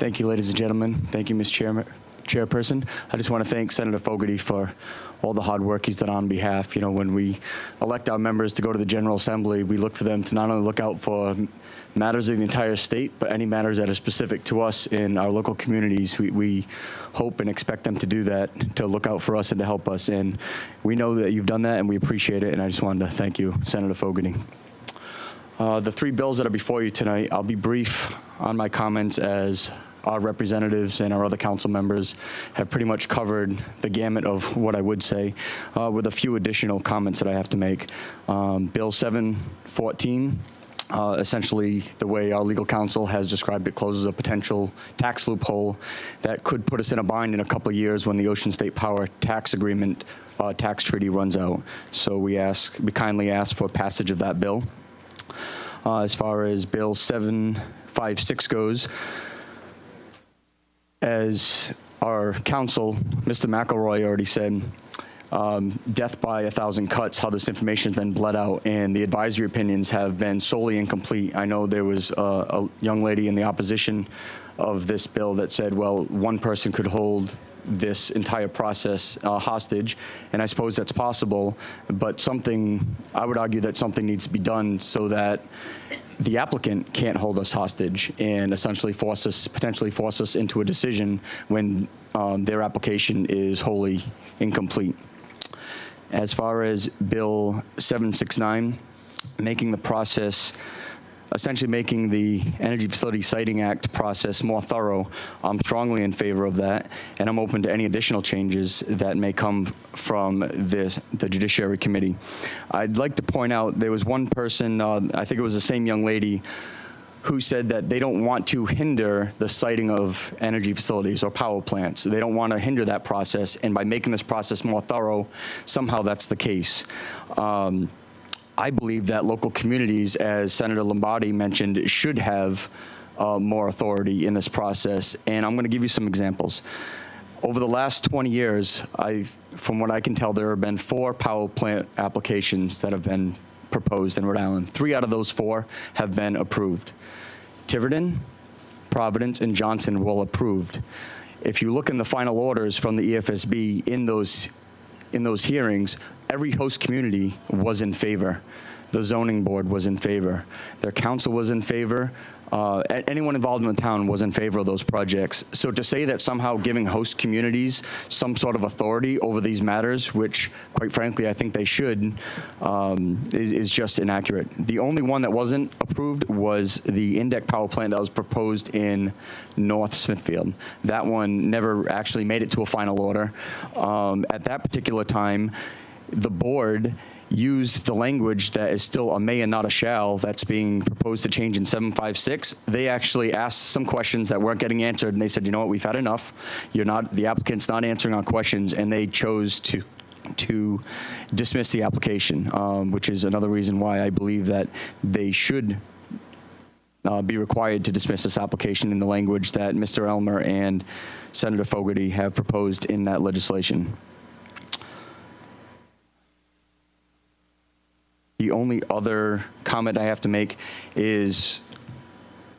Thank you, ladies and gentlemen. Thank you, Ms. Chairperson. I just want to thank Senator Fogarty for all the hard work he's done on behalf. You know, when we elect our members to go to the General Assembly, we look for them to not only look out for matters of the entire state, but any matters that are specific to us in our local communities. We hope and expect them to do that, to look out for us and to help us. And we know that you've done that, and we appreciate it. And I just wanted to thank you, Senator Fogarty. The three bills that are before you tonight, I'll be brief on my comments, as our representatives and our other council members have pretty much covered the gamut of what I would say, with a few additional comments that I have to make. Bill 714, essentially the way our legal counsel has described it, closes a potential tax loophole that could put us in a bind in a couple of years when the Ocean State Power tax agreement tax treaty runs out. So we kindly ask for passage of that bill. As far as Bill 756 goes, as our counsel, Mr. McElroy, already said, death by 1,000 cuts, how this information has been bled out, and the advisory opinions have been solely incomplete. I know there was a young lady in the opposition of this bill that said, well, one person could hold this entire process hostage, and I suppose that's possible, but I would argue that something needs to be done so that the applicant can't hold us hostage and essentially potentially force us into a decision when their application is wholly incomplete. As far as Bill 769, essentially making the Energy Facility Citing Act process more thorough, I'm strongly in favor of that, and I'm open to any additional changes that may come from the Judiciary Committee. I'd like to point out there was one person, I think it was the same young lady, who said that they don't want to hinder the siting of energy facilities or power plants. They don't want to hinder that process, and by making this process more thorough, somehow that's the case. I believe that local communities, as Senator Lombardi mentioned, should have more authority in this process, and I'm going to give you some examples. Over the last 20 years, from what I can tell, there have been 4 power plant applications that have been proposed in Rhode Island. 3 out of those 4 have been approved. Tiverton, Providence, and Johnston were all approved. If you look in the final orders from the EFSB in those hearings, every host community was in favor. The zoning board was in favor. Their council was in favor. Anyone involved in the town was in favor of those projects. So to say that somehow giving host communities some sort of authority over these matters, which quite frankly I think they should, is just inaccurate. The only one that wasn't approved was the Index power plant that was proposed in North Smithfield. That one never actually made it to a final order. At that particular time, the board used the language that is still a may and not a shall that's being proposed to change in 756. They actually asked some questions that weren't getting answered, and they said, you know what, we've had enough. The applicant's not answering our questions, and they chose to dismiss the application, which is another reason why I believe that they should be required to dismiss this application in the language that Mr. Elmer and Senator Fogarty have proposed in that legislation. The only other comment I have to make is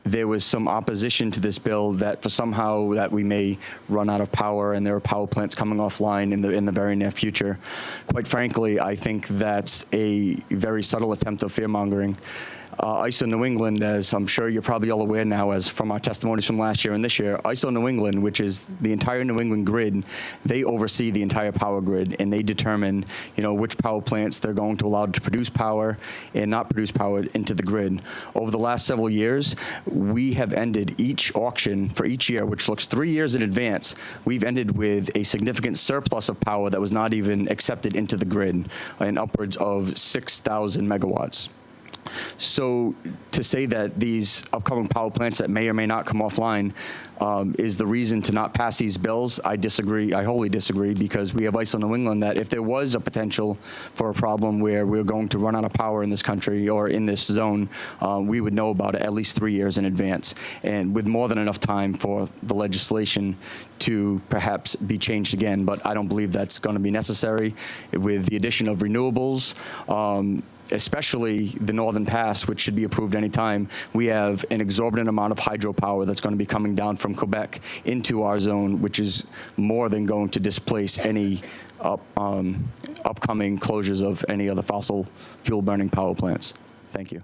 there was some opposition to this bill that that we may run out of power and there are power plants coming offline in the very near future. Quite frankly, I think that's a very subtle attempt of fear-mongering. ISO New England, as I'm sure you're probably all aware now, as from our testimonies from last year and this year, ISO New England, which is the entire New England grid, they oversee the entire power grid, and they determine, which power plants they're going to allow to produce power and not produce power into the grid. Over the last several years, we have ended each auction for each year, which looks 3 years in advance. We've ended with a significant surplus of power that was not even accepted into the grid, and upwards of 6,000 megawatts. So to say that these upcoming power plants that may or may not come offline is the reason to not pass these bills, I disagree. I wholly disagree, because we have ISO New England that if there was a potential for a problem where we're going to run out of power in this country or in this zone, we would know about it at least 3 years in advance, and with more than enough time for the legislation to perhaps be changed again. But I don't believe that's going to be necessary. With the addition of renewables, especially the Northern Pass, which should be approved anytime, we have an exorbitant amount of hydropower that's going to be coming down from Quebec into our zone, which is more than going to displace any upcoming closures of any other fossil fuel burning power plants. Thank you.